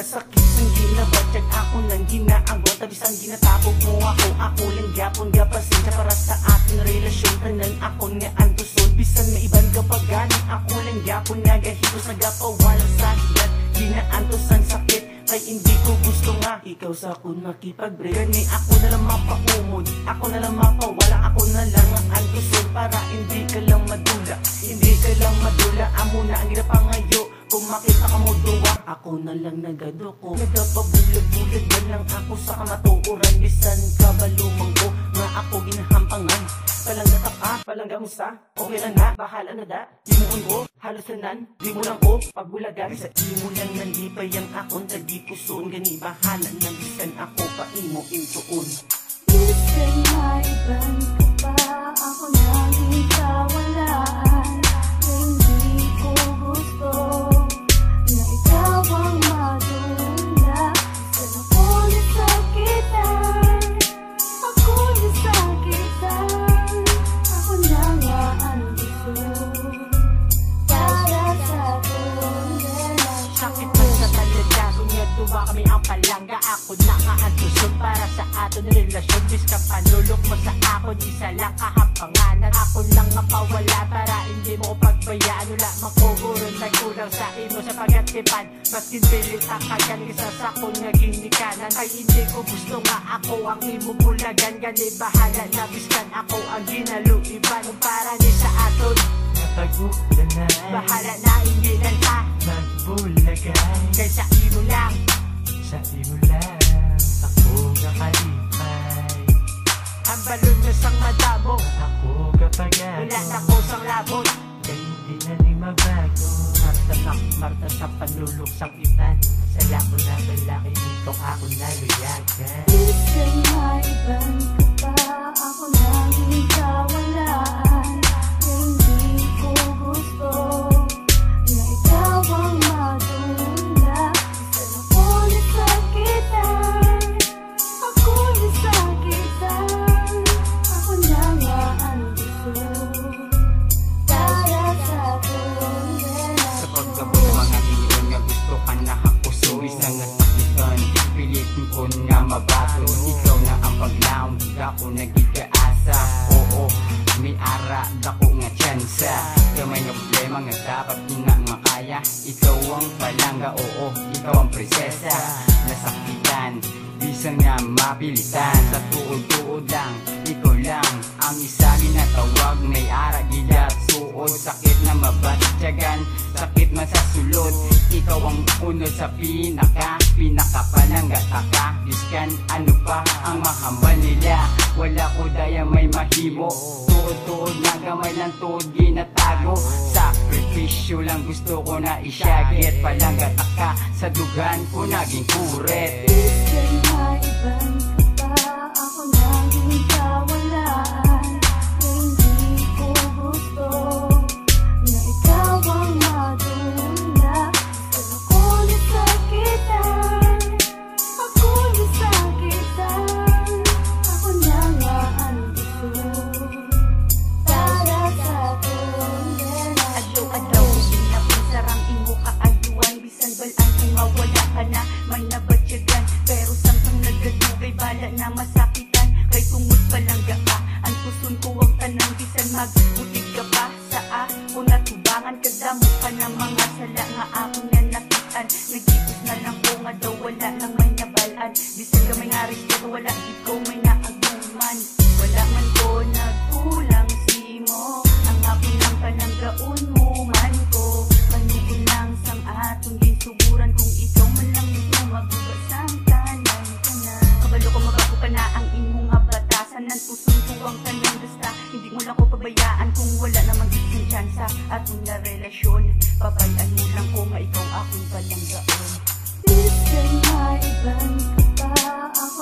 sakit ng ginabatyag, ako nang ginaanggon. Tabisan ginatapog mo ako lang gyapon gapasensya para sa ating relasyon. Tanan ako nga antuson, bisan may iban kapagaling, ako lang gyapon nga gahigos nagapawalang sa hiyat. Ginaantos ang sakit, kay hindi ko gusto nga ikaw sa akong makipag-break. Gani ako na lang mapaumod, ako na lang mapawala, ako na lang ang antuson para hindi ka lang madula. Hindi ka lang madula, amo na ang ginapangayo. Kung makita ka mo duwa, ako na lang nagadoko. Nagapabulag-bulag na lang ako sa kamatuuran. Bisan kabalumang ko, nga ako ginahampangan. Palangga ka pa, palangga mo sa okay lang na, bahala na da. Imuon ko, halos nanan, di mo lang ko pagbulagan. Sa imo lang nandipay ang akong tagipuson. Gani bahala na bisan ako pa imo intuon. Bisan maiban ka pa, ako nanging kawalaan. Hindi ko gusto na ikaw ang madula. Bisan ako nasakitan, ako nasakitan. Ako na nga ang gusto para sa ating relasyon. Sakit man sa talaga, duwa kami ang palangga. Ako na nga ang susun para sa ating relasyon. Bis ka panulok mo sa akin, isa lang kahampanganan. Ako lang mapawala para hindi mo pagbayaan. Wala makuguron na kulang sa imo sa pagatipan. Maskin pilit ang kanyang isa sa kong naging nikanan. Ay hindi ko gusto nga ako ang imo bulagan. Gani bahala na biskan ako ang ginaluiban. Para ni sa aton napagulan na, bahala na ingilan ka magbulagay. kay sa imo lang. Sa imo lang ako kakalipay. Ang balon na sang madamo, Ako kapagano, wala na ko sang labot. kaya hindi na rin magbago. Marta sa panulok sang iban. Sala ko na balaki dito, ako na luyagan. Bisan maiban ka pa, ako nanging kawalaan. Hindi ko gusto na ikaw ang madula. Bisan ako nasakitan, ako nasakitan. Ako na nga ang gusto para sa ating relasyon. Sa pagkabot ng mga iyon nga gusto ka na hakuso. Isang nasakitan, pilitin ko nga mabato. Ikaw na ang paglaom, di ako nagigkaasa. Oo, may ara, dako nga tsansa. Kamay nga problema nga dapat di nga makaya. Ikaw ang palangga, oo, ikaw ang prinsesa. Nasakitan, bisan nga mapilitan. Sa tuod-tuod lang, ikaw lang ang isa ginatawag. May ara, gilat, suod, sakit na mabatyagan, sakit man sa sulod. Ikaw ang unod sa pinakapalangga taka. Biskan ano pa ang mahambal nila, wala ko daya may mahimo. Tuod-tuod na gamay lang tuod ginatago. Sakripisyo lang gusto ko na isyagit. Palangga taka sa dugan ko naging kuret. Bisan maiban ka pa, ako nanging kawalaan. Hindi ko gusto na ikaw ang madula. Bisan ako nasakitan, ako nasakitan. Ako na nga ang gusto para sa ating relasyon. Adlaw-adlaw, sinapasarang imo kaayuan. Bisan balaan kung mawala ka na, may nabatyagan. Pero samtang nagadugay, bala na masakitan. Kay tungod palangga ka, ang puson ko ang tanang. Bisan magbutig ka pa sa ako natubangan. Kadamo ka ng mga sala nga ako nga nakitan. Nagipos na lang ko nga daw wala nang may nabalaan. Bisan ka may nga respeto, wala ikaw may naaguman. Wala man ko nagkulang simo, ang ako lang palanggaon mo man ko. Kanugon lang sang atong ginsuguran, kung ikaw man lang ito magbubasang tanan ka na. Kabalo ko magapo ka na ang imong nga batasan. Ang puson ko ang kanyang basta, hindi mo lang ko pabayaan kung wala namang gising tsansa. Atong na relasyon, pabayaan mo lang ko nga ikaw akong palanggaon. Bisan maiban ka pa, ako